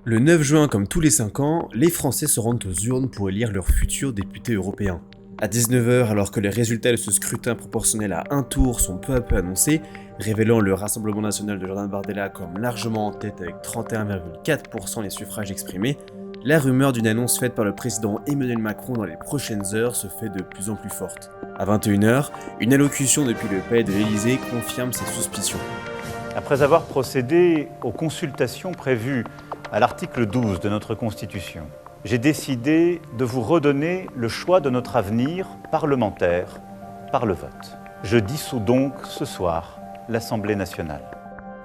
Le 9 juin, comme tous les 5 ans, les Français se rendent aux urnes pour élire leurs futurs députés européens. À 19h, alors que les résultats de ce scrutin proportionnel à un tour sont peu à peu annoncés, révélant le Rassemblement national de Jordan Bardella comme largement en tête avec 31,4% des suffrages exprimés, la rumeur d'une annonce faite par le président Emmanuel Macron dans les prochaines heures se fait de plus en plus forte. À 21h, une allocution depuis le palais de l'Élysée confirme ces suspicions. Après avoir procédé aux consultations prévues à l'article 12 de notre Constitution, j'ai décidé de vous redonner le choix de notre avenir parlementaire par le vote. Je dissous donc ce soir l'Assemblée nationale.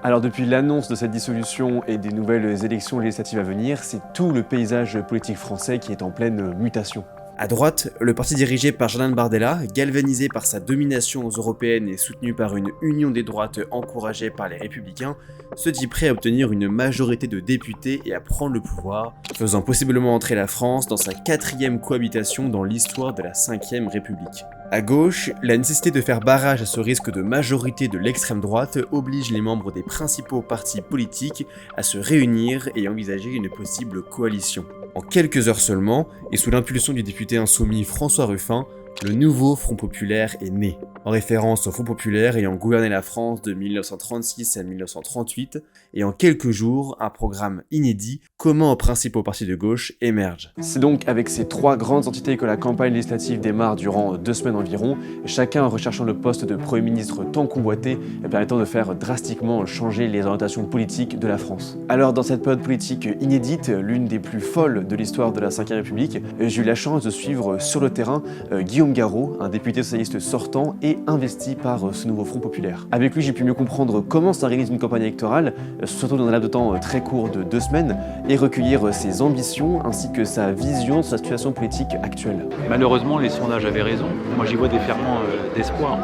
Alors depuis l'annonce de cette dissolution et des nouvelles élections législatives à venir, c'est tout le paysage politique français qui est en pleine mutation. À droite, le parti dirigé par Jordan Bardella, galvanisé par sa domination aux européennes et soutenu par une union des droites encouragée par les républicains, se dit prêt à obtenir une majorité de députés et à prendre le pouvoir, faisant possiblement entrer la France dans sa 4e cohabitation dans l'histoire de la 5e République. À gauche, la nécessité de faire barrage à ce risque de majorité de l'extrême droite oblige les membres des principaux partis politiques à se réunir et envisager une possible coalition. En quelques heures seulement, et sous l'impulsion du député insoumis François Ruffin, le nouveau Front Populaire est né, en référence au Front Populaire ayant gouverné la France de 1936 à 1938, et en quelques jours, un programme inédit, commun aux principaux partis de gauche, émerge. C'est donc avec ces 3 grandes entités que la campagne législative démarre durant 2 semaines environ, chacun recherchant le poste de Premier ministre tant convoité, permettant de faire drastiquement changer les orientations politiques de la France. Alors dans cette période politique inédite, l'une des plus folles de l'histoire de la 5e République, j'ai eu la chance de suivre sur le terrain Guillaume Garot, un député socialiste sortant et investi par ce nouveau Front Populaire. Avec lui, j'ai pu mieux comprendre comment s'organise une campagne électorale, surtout dans un laps de temps très court de 2 semaines, et recueillir ses ambitions ainsi que sa vision de sa situation politique actuelle. Malheureusement, les sondages avaient raison. Moi, j'y vois des ferments d'espoir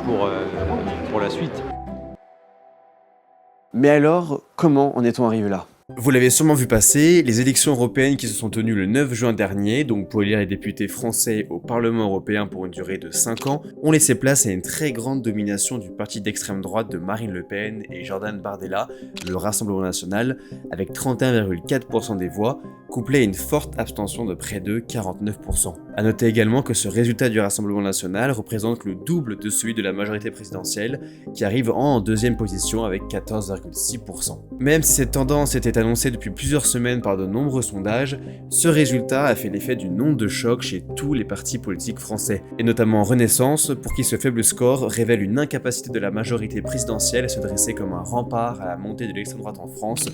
pour la suite. Mais alors, comment en est-on arrivé là ? Vous l'avez sûrement vu passer, les élections européennes qui se sont tenues le 9 juin dernier, donc pour élire les députés français au Parlement européen pour une durée de 5 ans, ont laissé place à une très grande domination du parti d'extrême droite de Marine Le Pen et Jordan Bardella, le Rassemblement national, avec 31,4% des voix, couplé à une forte abstention de près de 49%. A noter également que ce résultat du Rassemblement national représente le double de celui de la majorité présidentielle, qui arrive en 2e position avec 14,6%. Même si cette tendance était annoncée depuis plusieurs semaines par de nombreux sondages, ce résultat a fait l'effet d'une onde de choc chez tous les partis politiques français, et notamment Renaissance, pour qui ce faible score révèle une incapacité de la majorité présidentielle à se dresser comme un rempart à la montée de l'extrême droite en France,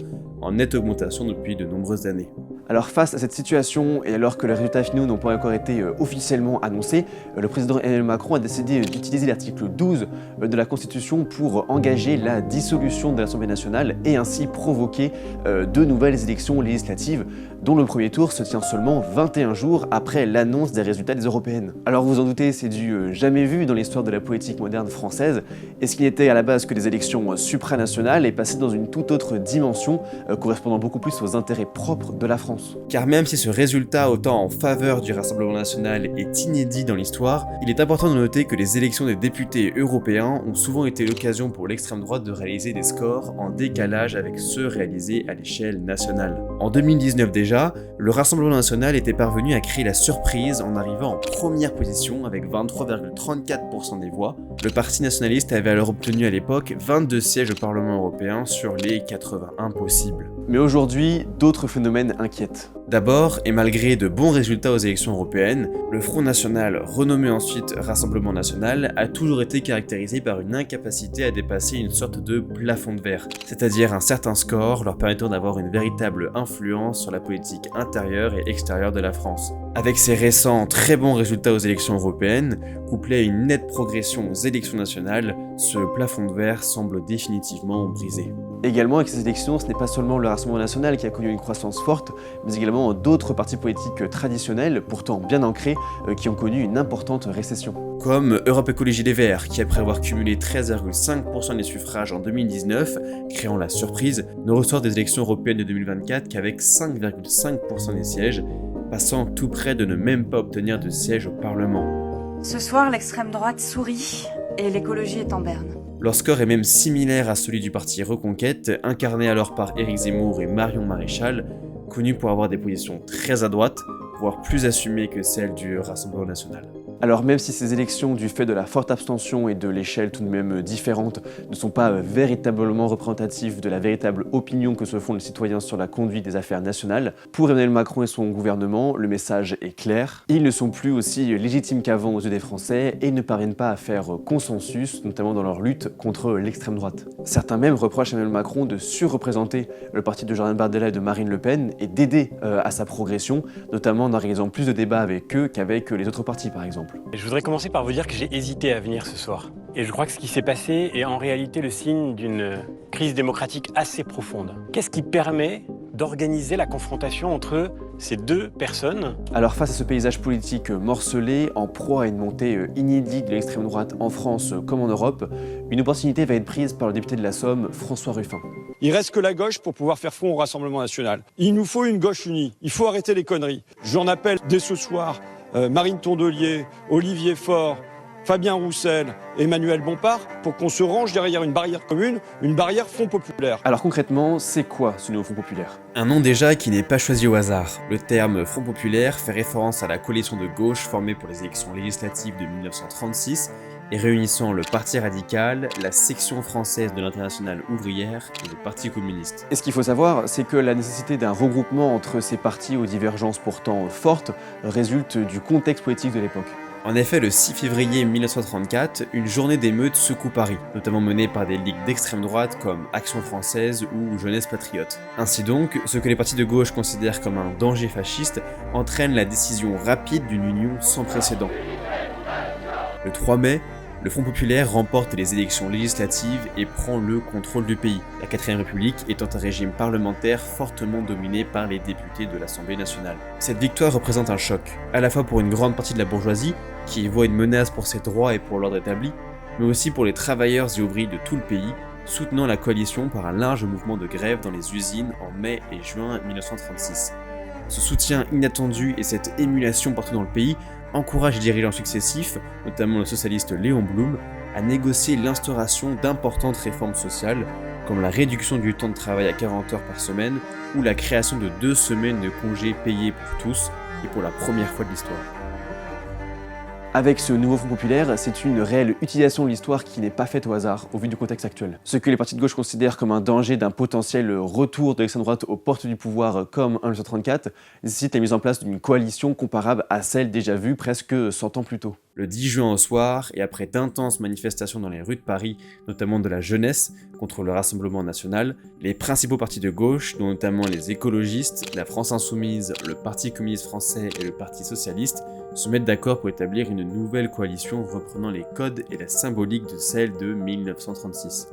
en nette augmentation depuis de nombreuses années. Alors face à cette situation, et alors que les résultats finaux n'ont pas encore été officiellement annoncés, le président Emmanuel Macron a décidé d'utiliser l'article 12 de la Constitution pour engager la dissolution de l'Assemblée nationale et ainsi provoquer 2 nouvelles élections législatives, dont le premier tour se tient seulement 21 jours après l'annonce des résultats des européennes. Alors vous en doutez, c'est du jamais vu dans l'histoire de la politique moderne française, et ce qui n'était à la base que des élections supranationales est passé dans une toute autre dimension, correspondant beaucoup plus aux intérêts propres de la France. Car même si ce résultat autant en faveur du Rassemblement national est inédit dans l'histoire, il est important de noter que les élections des députés européens ont souvent été l'occasion pour l'extrême droite de réaliser des scores en décalage avec ceux réalisés à l'échelle nationale. En 2019 déjà, le Rassemblement national était parvenu à créer la surprise en arrivant en première position avec 23,34% des voix. Le parti nationaliste avait alors obtenu à l'époque 22 sièges au Parlement européen sur les 81 possibles. Mais aujourd'hui, d'autres phénomènes inquiètent. D'abord, et malgré de bons résultats aux élections européennes, le Front National, renommé ensuite Rassemblement National, a toujours été caractérisé par une incapacité à dépasser une sorte de plafond de verre, c'est-à-dire un certain score leur permettant d'avoir une véritable influence sur la politique intérieure et extérieure de la France. Avec ces récents très bons résultats aux élections européennes, couplés à une nette progression aux élections nationales, ce plafond de verre semble définitivement brisé. Également, avec ces élections, ce n'est pas seulement le Rassemblement national qui a connu une croissance forte, mais également d'autres partis politiques traditionnels, pourtant bien ancrés, qui ont connu une importante récession. Comme Europe Écologie Les Verts, qui après avoir cumulé 13,5% des suffrages en 2019, créant la surprise, ne ressort des élections européennes de 2024 qu'avec 5,5% des sièges, passant tout près de ne même pas obtenir de siège au Parlement. Ce soir, l'extrême droite sourit et l'écologie est en berne. Leur score est même similaire à celui du parti Reconquête, incarné alors par Éric Zemmour et Marion Maréchal, connu pour avoir des positions très à droite, voire plus assumées que celles du Rassemblement national. Alors même si ces élections, du fait de la forte abstention et de l'échelle tout de même différente, ne sont pas véritablement représentatives de la véritable opinion que se font les citoyens sur la conduite des affaires nationales, pour Emmanuel Macron et son gouvernement, le message est clair. Ils ne sont plus aussi légitimes qu'avant aux yeux des Français et ne parviennent pas à faire consensus, notamment dans leur lutte contre l'extrême droite. Certains même reprochent à Emmanuel Macron de surreprésenter le parti de Jordan Bardella et de Marine Le Pen et d'aider à sa progression, notamment en organisant plus de débats avec eux qu'avec les autres partis par exemple. Je voudrais commencer par vous dire que j'ai hésité à venir ce soir. Et je crois que ce qui s'est passé est en réalité le signe d'une crise démocratique assez profonde. Qu'est-ce qui permet d'organiser la confrontation entre ces deux personnes? Alors face à ce paysage politique morcelé, en proie à une montée inédite de l'extrême droite en France comme en Europe, une opportunité va être prise par le député de la Somme, François Ruffin. Il reste que la gauche pour pouvoir faire front au Rassemblement national. Il nous faut une gauche unie, il faut arrêter les conneries. J'en appelle dès ce soir Marine Tondelier, Olivier Faure, Fabien Roussel, Emmanuel Bompard, pour qu'on se range derrière une barrière commune, une barrière Front populaire. Alors concrètement, c'est quoi ce nouveau Front populaire? Un nom déjà qui n'est pas choisi au hasard. Le terme Front populaire fait référence à la coalition de gauche formée pour les élections législatives de 1936 et réunissant le Parti radical, la section française de l'Internationale ouvrière et le Parti communiste. Et ce qu'il faut savoir, c'est que la nécessité d'un regroupement entre ces partis aux divergences pourtant fortes résulte du contexte politique de l'époque. En effet, le 6 février 1934, une journée d'émeutes secoue Paris, notamment menée par des ligues d'extrême droite comme Action française ou Jeunesse patriote. Ainsi donc, ce que les partis de gauche considèrent comme un danger fasciste entraîne la décision rapide d'une union sans précédent. Le 3 mai, le Front populaire remporte les élections législatives et prend le contrôle du pays, la 4ème République étant un régime parlementaire fortement dominé par les députés de l'Assemblée nationale. Cette victoire représente un choc, à la fois pour une grande partie de la bourgeoisie, qui y voit une menace pour ses droits et pour l'ordre établi, mais aussi pour les travailleurs et ouvriers de tout le pays, soutenant la coalition par un large mouvement de grève dans les usines en mai et juin 1936. Ce soutien inattendu et cette émulation partout dans le pays encourage les dirigeants successifs, notamment le socialiste Léon Blum, à négocier l'instauration d'importantes réformes sociales, comme la réduction du temps de travail à 40 heures par semaine ou la création de 2 semaines de congés payés pour tous et pour la première fois de l'histoire. Avec ce nouveau Front populaire, c'est une réelle utilisation de l'histoire qui n'est pas faite au hasard, au vu du contexte actuel. Ce que les partis de gauche considèrent comme un danger d'un potentiel retour de l'extrême droite aux portes du pouvoir comme en 1934, nécessite la mise en place d'une coalition comparable à celle déjà vue presque 100 ans plus tôt. Le 10 juin au soir, et après d'intenses manifestations dans les rues de Paris, notamment de la jeunesse, contre le Rassemblement national, les principaux partis de gauche, dont notamment les écologistes, la France insoumise, le Parti communiste français et le Parti socialiste, se mettent d'accord pour établir une nouvelle coalition reprenant les codes et la symbolique de celle de 1936.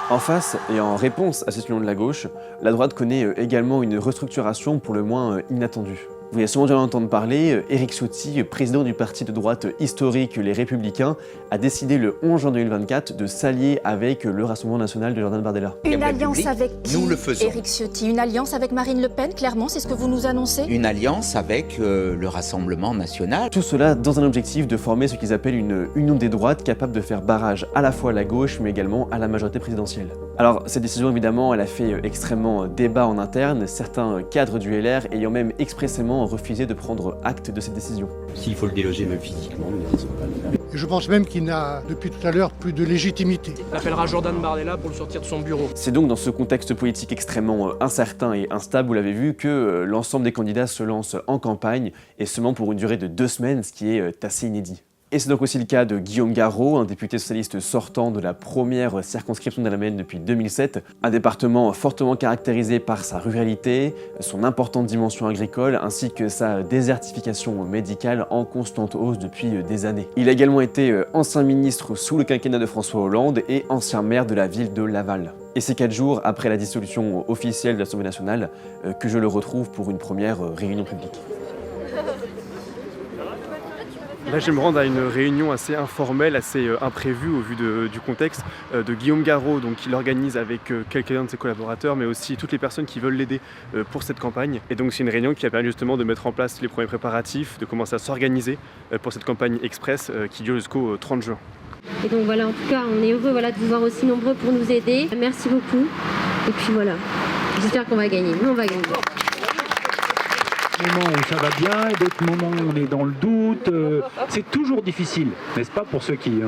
En face et en réponse à cette union de la gauche, la droite connaît également une restructuration pour le moins inattendue. Vous avez sûrement dû en entendre parler, Éric Ciotti, président du parti de droite historique Les Républicains, a décidé le 11 juin 2024 de s'allier avec le Rassemblement national de Jordan Bardella. Une alliance avec qui, nous le faisons. Éric Ciotti? Une alliance avec Marine Le Pen, clairement, c'est ce que vous nous annoncez? Une alliance avec le Rassemblement national. Tout cela dans un objectif de former ce qu'ils appellent une union des droites capable de faire barrage à la fois à la gauche mais également à la majorité présidentielle. Alors cette décision évidemment elle a fait extrêmement débat en interne, certains cadres du LR ayant même expressément refusé de prendre acte de cette décision. S'il faut le déloger même physiquement, nous ne pas le faire. Et je pense même qu'il n'a depuis tout à l'heure plus de légitimité. On appellera Jordan Bardella pour le sortir de son bureau. C'est donc dans ce contexte politique extrêmement incertain et instable, vous l'avez vu, que l'ensemble des candidats se lancent en campagne et seulement pour une durée de 2 semaines, ce qui est assez inédit. Et c'est donc aussi le cas de Guillaume Garot, un député socialiste sortant de la première circonscription de la Mayenne depuis 2007, un département fortement caractérisé par sa ruralité, son importante dimension agricole, ainsi que sa désertification médicale en constante hausse depuis des années. Il a également été ancien ministre sous le quinquennat de François Hollande et ancien maire de la ville de Laval. Et c'est 4 jours après la dissolution officielle de l'Assemblée nationale que je le retrouve pour une première réunion publique. Là, je vais me rendre à une réunion assez informelle, assez imprévue au vu du contexte de Guillaume Garot, donc qui l'organise avec quelques-uns de ses collaborateurs, mais aussi toutes les personnes qui veulent l'aider pour cette campagne. Et donc c'est une réunion qui a permis justement de mettre en place les premiers préparatifs, de commencer à s'organiser pour cette campagne express qui dure jusqu'au 30 juin. Et donc voilà, en tout cas, on est heureux de vous voir aussi nombreux pour nous aider. Merci beaucoup. Et puis voilà, j'espère qu'on va gagner. Nous, on va gagner. Moments où ça va bien, et d'autres moments où on est dans le doute. C'est toujours difficile, n'est-ce pas, pour ceux qui...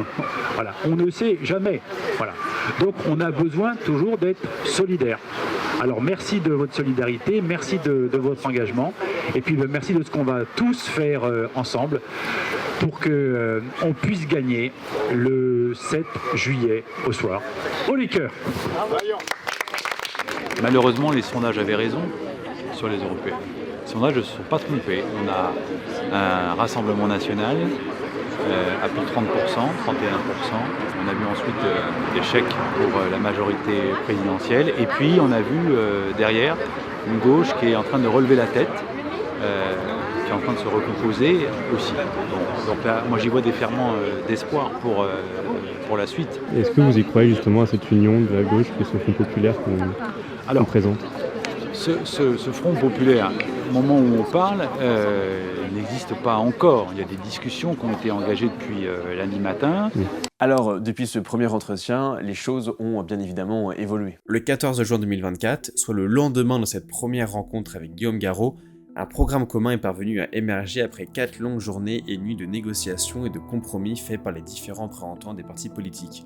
voilà, on ne sait jamais. Voilà. Donc on a besoin toujours d'être solidaire. Alors merci de votre solidarité, merci de votre engagement, et puis merci de ce qu'on va tous faire ensemble pour qu'on puisse gagner le 7 juillet au soir. Au liqueur. Malheureusement, les sondages avaient raison sur les européennes. Les sondages ne se sont pas trompés. On a un Rassemblement national à plus de 30%, 31%. On a vu ensuite l'échec pour la majorité présidentielle. Et puis on a vu derrière une gauche qui est en train de relever la tête, qui est en train de se recomposer aussi. Donc là, moi j'y vois des ferments d'espoir pour la suite. Est-ce que vous y croyez justement à cette union de la gauche et ce Front populaire qu'on présente ? Ce Front populaire, au moment où on parle, n'existe pas encore. Il y a des discussions qui ont été engagées depuis lundi matin. Alors, depuis ce premier entretien, les choses ont bien évidemment évolué. Le 14 juin 2024, soit le lendemain de cette première rencontre avec Guillaume Garot, un programme commun est parvenu à émerger après 4 longues journées et nuits de négociations et de compromis faits par les différents représentants des partis politiques.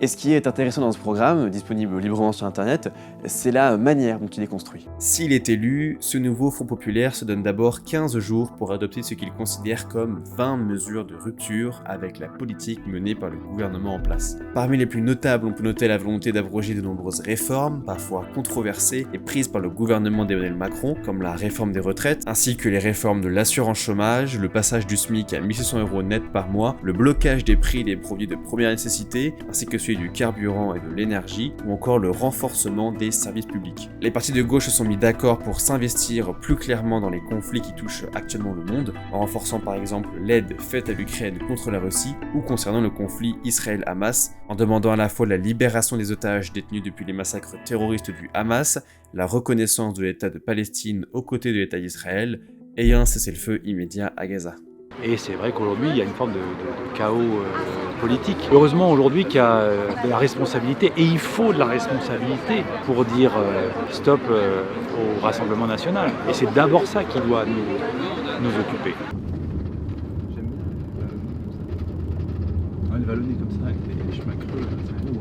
Et ce qui est intéressant dans ce programme, disponible librement sur internet, c'est la manière dont il est construit. S'il est élu, ce nouveau Front populaire se donne d'abord 15 jours pour adopter ce qu'il considère comme 20 mesures de rupture avec la politique menée par le gouvernement en place. Parmi les plus notables, on peut noter la volonté d'abroger de nombreuses réformes, parfois controversées et prises par le gouvernement d'Emmanuel Macron, comme la réforme des retraites, ainsi que les réformes de l'assurance chômage, le passage du SMIC à 1 600 € net par mois, le blocage des prix des produits de première nécessité, ainsi que du carburant et de l'énergie, ou encore le renforcement des services publics. Les partis de gauche se sont mis d'accord pour s'investir plus clairement dans les conflits qui touchent actuellement le monde, en renforçant par exemple l'aide faite à l'Ukraine contre la Russie, ou concernant le conflit Israël-Hamas, en demandant à la fois la libération des otages détenus depuis les massacres terroristes du Hamas, la reconnaissance de l'État de Palestine aux côtés de l'État d'Israël, et un cessez-le-feu immédiat à Gaza. Et c'est vrai qu'aujourd'hui, il y a une forme de chaos politique. Heureusement aujourd'hui qu'il y a de la responsabilité, et il faut de la responsabilité pour dire stop au Rassemblement national. Et c'est d'abord ça qui doit nous occuper. J'aime bien le vallonner comme ça, avec les chemins creux, c'est beau.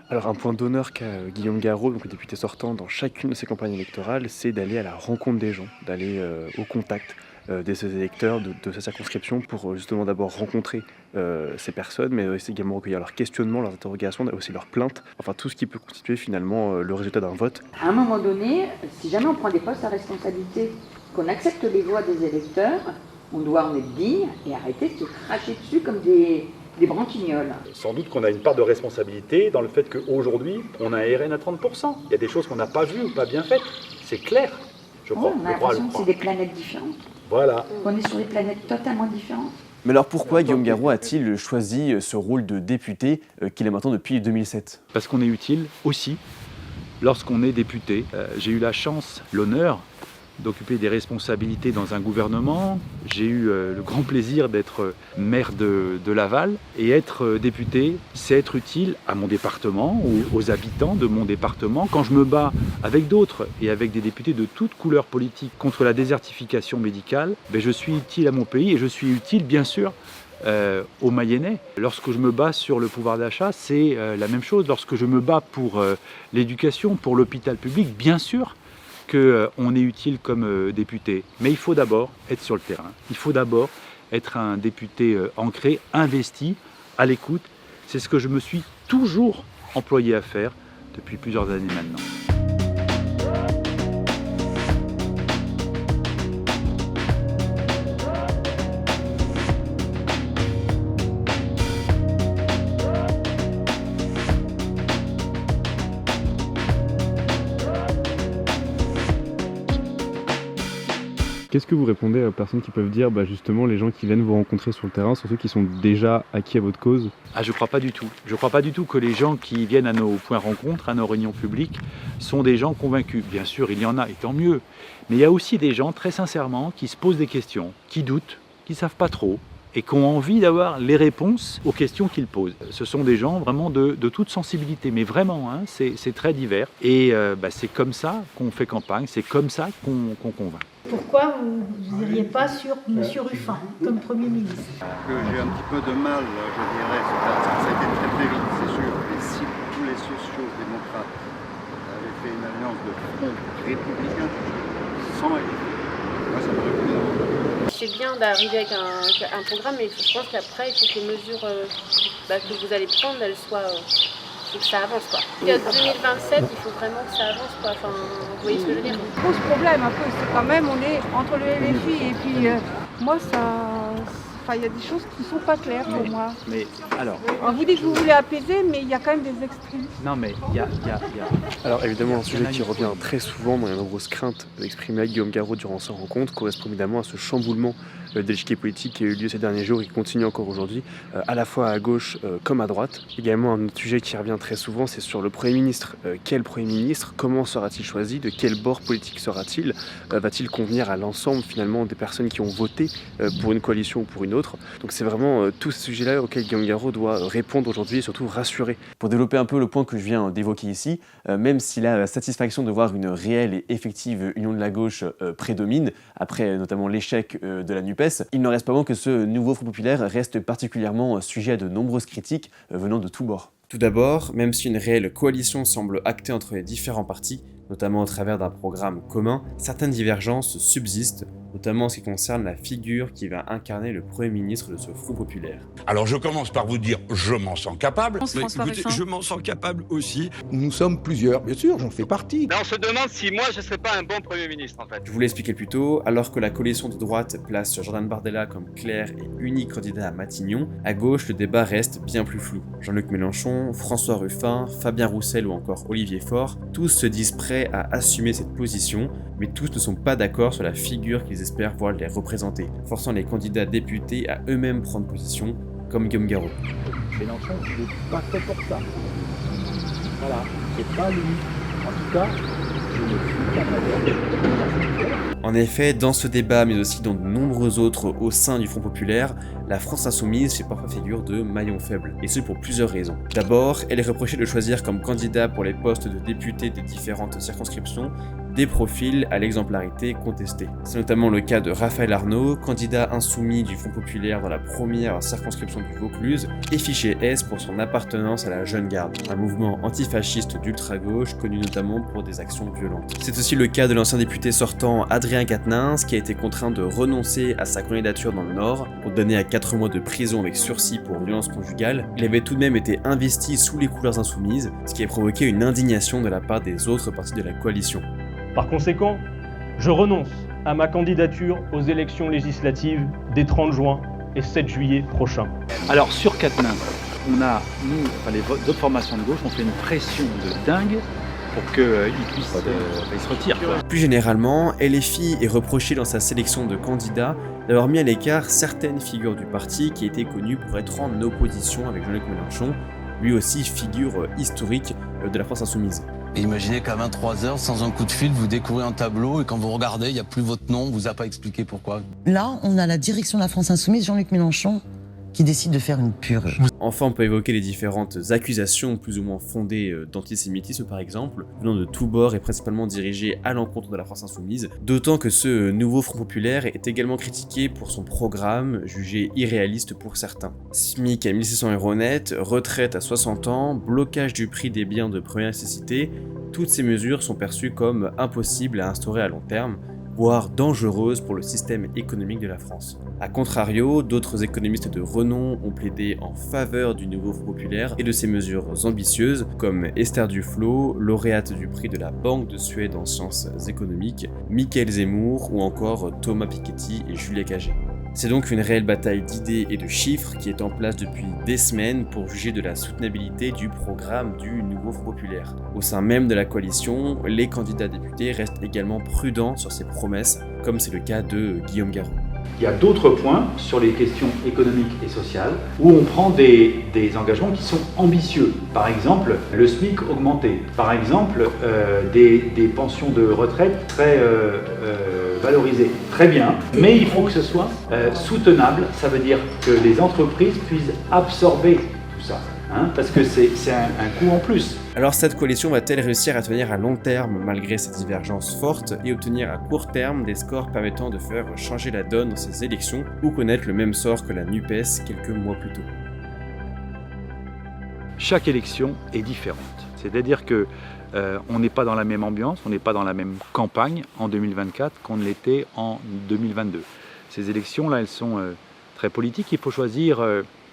Alors un point d'honneur qu'a Guillaume Garot, donc le député sortant, dans chacune de ses campagnes électorales, c'est d'aller à la rencontre des gens, d'aller au contact de ses électeurs, de sa circonscription, pour justement d'abord rencontrer ces personnes, mais aussi également recueillir leurs questionnements, leurs interrogations, aussi leurs plaintes, enfin tout ce qui peut constituer finalement le résultat d'un vote. À un moment donné, si jamais on prend des postes à responsabilité, qu'on accepte les voix des électeurs, on doit en être digne et arrêter de se cracher dessus comme des branquignoles. Sans doute qu'on a une part de responsabilité dans le fait qu'aujourd'hui, on a un RN à 30%. Il y a des choses qu'on n'a pas vues ou pas bien faites. C'est clair, je crois. On a l'impression que c'est des planètes différentes. Voilà. On est sur des planètes totalement différentes. Mais alors pourquoi Guillaume Garot a-t-il choisi ce rôle de député qu'il a maintenant depuis 2007 ? Parce qu'on est utile aussi lorsqu'on est député. J'ai eu la chance, l'honneur, d'occuper des responsabilités dans un gouvernement. J'ai eu le grand plaisir d'être maire de Laval. Et être député, c'est être utile à mon département, aux habitants de mon département. Quand je me bats avec d'autres et avec des députés de toutes couleurs politiques contre la désertification médicale, je suis utile à mon pays et je suis utile, bien sûr, aux Mayennais. Lorsque je me bats sur le pouvoir d'achat, c'est la même chose. Lorsque je me bats pour l'éducation, pour l'hôpital public, bien sûr, qu'on est utile comme député. Mais il faut d'abord être sur le terrain. Il faut d'abord être un député ancré, investi, à l'écoute. C'est ce que je me suis toujours employé à faire depuis plusieurs années maintenant. Qu'est-ce que vous répondez aux personnes qui peuvent dire, justement, les gens qui viennent vous rencontrer sur le terrain sont ceux qui sont déjà acquis à votre cause? Je crois pas du tout. Je crois pas du tout que les gens qui viennent à nos points rencontres, à nos réunions publiques, sont des gens convaincus. Bien sûr, il y en a, et tant mieux. Mais il y a aussi des gens, très sincèrement, qui se posent des questions, qui doutent, qui ne savent pas trop, et qui ont envie d'avoir les réponses aux questions qu'ils posent. Ce sont des gens vraiment de toute sensibilité, mais vraiment, c'est très divers. Et c'est comme ça qu'on fait campagne, c'est comme ça qu'on convainc. Pourquoi vous n'iriez pas sur M. Ruffin comme Premier ministre? J'ai un petit peu de mal, je dirais, ça a été très vite, c'est sûr. Et si tous les sociaux-démocrates avaient fait une alliance de front républicain sans équipe, moi ça m'aurait plu davantage. C'est bien d'arriver avec un programme, mais je pense qu'après, il faut que les mesures que vous allez prendre, elles soient... faut que ça avance, quoi. Et en 2027, il faut vraiment que ça avance, quoi. Enfin, vous voyez ce que je veux dire? On pose problème un peu, c'est quand même, on est entre le LFI et puis moi, il y a des choses qui ne sont pas claires pour moi. Mais alors... Vous dites que vous voulez apaiser, mais il y a quand même des extrémistes. Non, mais il y a... Alors évidemment, un sujet qui revient très souvent dans les nombreuses craintes exprimées à Guillaume Garot durant sa rencontre correspond évidemment à ce chamboulement de l'échiquier politique qui a eu lieu ces derniers jours et qui continue encore aujourd'hui, à la fois à gauche comme à droite. Également, un autre sujet qui revient très souvent, c'est sur le Premier ministre. Quel Premier ministre? Comment sera-t-il choisi? De quel bord politique sera-t-il? Va-t-il convenir à l'ensemble finalement des personnes qui ont voté pour une coalition ou pour une autre? Donc c'est vraiment tout ce sujet-là auquel Guillaume Garot doit répondre aujourd'hui et surtout rassurer. Pour développer un peu le point que je viens d'évoquer ici, même si la satisfaction de voir une réelle et effective union de la gauche prédomine, après notamment l'échec de la NUPES, il n'en reste pas moins que ce nouveau Front populaire reste particulièrement sujet à de nombreuses critiques venant de tous bords. Tout d'abord, même si une réelle coalition semble actée entre les différents partis, notamment au travers d'un programme commun, certaines divergences subsistent, notamment en ce qui concerne la figure qui va incarner le Premier ministre de ce Front populaire. Alors je commence par vous dire, je m'en sens capable. Écoutez, je m'en sens capable aussi. Nous sommes plusieurs, bien sûr, j'en fais partie. Mais on se demande si moi je serais pas un bon Premier ministre en fait. Je vous l'ai expliqué plus tôt, alors que la coalition de droite place Jordan Bardella comme clair et unique candidat à Matignon, à gauche le débat reste bien plus flou. Jean-Luc Mélenchon, François Ruffin, Fabien Roussel ou encore Olivier Faure, tous se disent prêts à assumer cette position, mais tous ne sont pas d'accord sur la figure qu'ils espèrent voir les représenter, forçant les candidats députés à eux-mêmes prendre position, comme Guillaume Garot. Mélenchon n'est pas fait pour ça. Voilà, c'est pas lui. En tout cas, je ne suis pas d'accord. En effet, dans ce débat, mais aussi dans de nombreux autres au sein du Front populaire, la France insoumise fait parfois figure de maillon faible, et ce pour plusieurs raisons. D'abord, elle est reprochée de choisir comme candidat pour les postes de députés des différentes circonscriptions des profils à l'exemplarité contestée. C'est notamment le cas de Raphaël Arnaud, candidat insoumis du Front populaire dans la première circonscription du Vaucluse, et fiché S pour son appartenance à la Jeune Garde, un mouvement antifasciste d'ultra-gauche connu notamment pour des actions violentes. C'est aussi le cas de l'ancien député sortant Adrien Quatennens, qui a été contraint de renoncer à sa candidature dans le Nord, condamné à 4 mois de prison avec sursis pour violence conjugale. Il avait tout de même été investi sous les couleurs insoumises, ce qui a provoqué une indignation de la part des autres partis de la coalition. Par conséquent, je renonce à ma candidature aux élections législatives des 30 juin et 7 juillet prochains. Alors sur Quatennens, on a, nous, les autres formations de gauche, on fait une pression de dingue pour qu'il puisse il se retire. Plus généralement, LFI est reproché dans sa sélection de candidats d'avoir mis à l'écart certaines figures du parti qui étaient connues pour être en opposition avec Jean-Luc Mélenchon, lui aussi figure historique de la France insoumise. Et imaginez qu'à 23h, sans un coup de fil, vous découvrez un tableau et quand vous regardez, il n'y a plus votre nom, on vous a pas expliqué pourquoi. Là, on a la direction de la France insoumise, Jean-Luc Mélenchon, qui décide de faire une purge. Enfin, on peut évoquer les différentes accusations plus ou moins fondées d'antisémitisme par exemple, venant de tous bords et principalement dirigées à l'encontre de la France insoumise, d'autant que ce nouveau Front populaire est également critiqué pour son programme, jugé irréaliste pour certains. SMIC à 1600 € net, retraite à 60 ans, blocage du prix des biens de première nécessité, toutes ces mesures sont perçues comme impossibles à instaurer à long terme, voire dangereuse pour le système économique de la France. A contrario, d'autres économistes de renom ont plaidé en faveur du nouveau Front populaire et de ses mesures ambitieuses, comme Esther Duflo, lauréate du prix de la Banque de Suède en sciences économiques, Michael Zemmour ou encore Thomas Piketty et Julia Cagé. C'est donc une réelle bataille d'idées et de chiffres qui est en place depuis des semaines pour juger de la soutenabilité du programme du Nouveau Front Populaire. Au sein même de la coalition, les candidats députés restent également prudents sur ces promesses, comme c'est le cas de Guillaume Garot. Il y a d'autres points sur les questions économiques et sociales où on prend des engagements qui sont ambitieux. Par exemple, le SMIC augmenté. Par exemple, des pensions de retraite très valorisées. Très bien, mais il faut que ce soit soutenable. Ça veut dire que les entreprises puissent absorber tout ça. Parce que c'est un coût en plus. Alors cette coalition va-t-elle réussir à tenir à long terme malgré ces divergences fortes et obtenir à court terme des scores permettant de faire changer la donne dans ces élections ou connaître le même sort que la NUPES quelques mois plus tôt? Chaque élection est différente. C'est-à-dire que on n'est pas dans la même ambiance, on n'est pas dans la même campagne en 2024 qu'on ne l'était en 2022. Ces élections-là, elles sont très politiques. Il faut choisir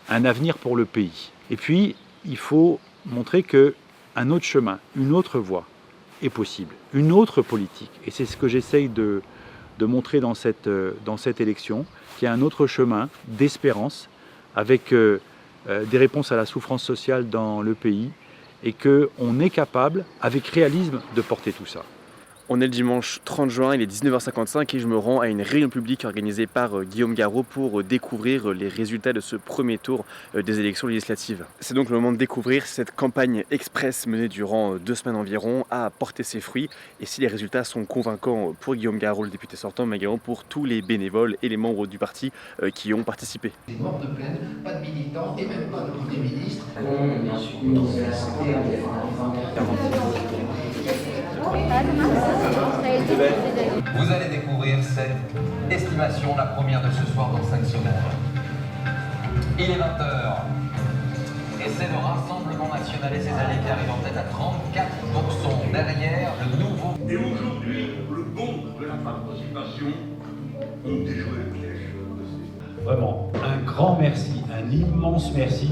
un avenir pour le pays. Et puis, il faut montrer qu'un autre chemin, une autre voie est possible, une autre politique. Et c'est ce que j'essaye de montrer dans cette élection, qu'il y a un autre chemin d'espérance avec des réponses à la souffrance sociale dans le pays et qu'on est capable, avec réalisme, de porter tout ça. On est le dimanche 30 juin, il est 19h55 et je me rends à une réunion publique organisée par Guillaume Garot pour découvrir les résultats de ce premier tour des élections législatives. C'est donc le moment de découvrir si cette campagne express menée durant 2 semaines environ a porté ses fruits et si les résultats sont convaincants pour Guillaume Garot, le député sortant, mais également pour tous les bénévoles et les membres du parti qui ont participé. Des morts de plaine, pas de militants et même pas de Premier ministre. Vous allez découvrir cette estimation, la première de ce soir dans 5 secondes. Il est 20h et c'est le Rassemblement National et ses alliés qui arrivent en tête à 34% derrière le nouveau. Et aujourd'hui, le bon de la participation ont déjoué le piège. Vraiment, un grand merci, un immense merci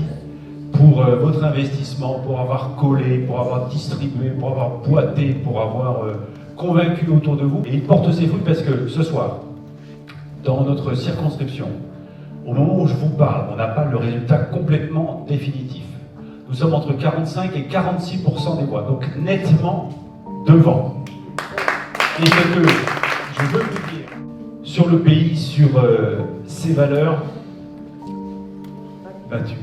pour votre investissement, pour avoir collé, pour avoir distribué, pour avoir boité, pour avoir convaincu autour de vous. Et il porte ses fruits parce que ce soir, dans notre circonscription, au moment où je vous parle, on n'a pas le résultat complètement définitif. Nous sommes entre 45 et 46% des voix, donc nettement devant. Et ce que je veux vous dire sur le pays, sur ses valeurs, battues.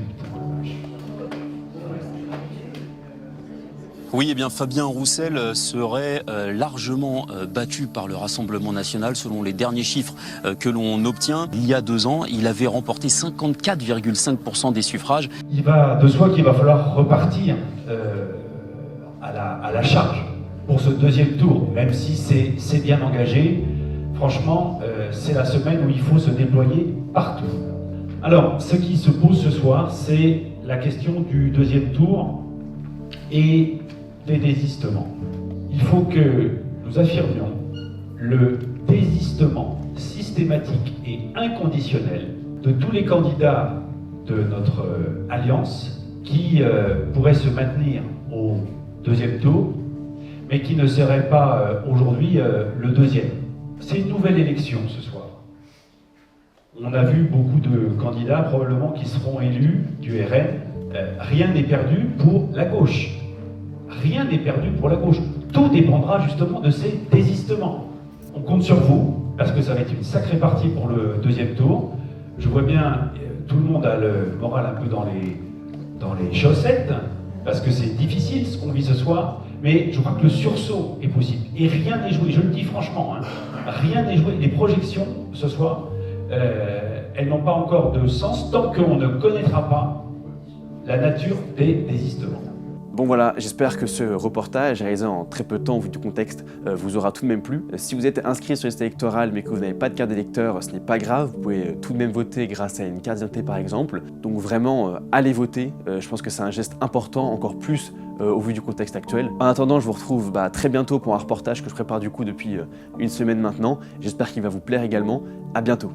Oui, eh bien Fabien Roussel serait largement battu par le Rassemblement National selon les derniers chiffres que l'on obtient. Il y a 2 ans, il avait remporté 54,5% des suffrages. Il va de soi qu'il va falloir repartir à la charge pour ce deuxième tour, même si c'est bien engagé. Franchement, c'est la semaine où il faut se déployer partout. Alors, ce qui se pose ce soir, c'est la question du deuxième tour et des désistements. Il faut que nous affirmions le désistement systématique et inconditionnel de tous les candidats de notre alliance qui pourraient se maintenir au deuxième tour, mais qui ne seraient pas aujourd'hui le deuxième. C'est une nouvelle élection ce soir. On a vu beaucoup de candidats probablement qui seront élus du RN. Rien n'est perdu pour la gauche. Rien n'est perdu pour la gauche. Tout dépendra justement de ces désistements. On compte sur vous, parce que ça va être une sacrée partie pour le deuxième tour. Je vois bien, tout le monde a le moral un peu dans les chaussettes, parce que c'est difficile ce qu'on vit ce soir, mais je crois que le sursaut est possible. Et rien n'est joué, je le dis franchement, rien n'est joué. Les projections ce soir, elles n'ont pas encore de sens tant qu'on ne connaîtra pas la nature des désistements. Bon voilà, j'espère que ce reportage, réalisé en très peu de temps vu du contexte, vous aura tout de même plu. Si vous êtes inscrit sur liste électorale mais que vous n'avez pas de carte d'électeur, ce n'est pas grave, vous pouvez tout de même voter grâce à une carte d'identité par exemple. Donc vraiment, allez voter, je pense que c'est un geste important, encore plus au vu du contexte actuel. En attendant, je vous retrouve très bientôt pour un reportage que je prépare du coup depuis une semaine maintenant. J'espère qu'il va vous plaire également. À bientôt.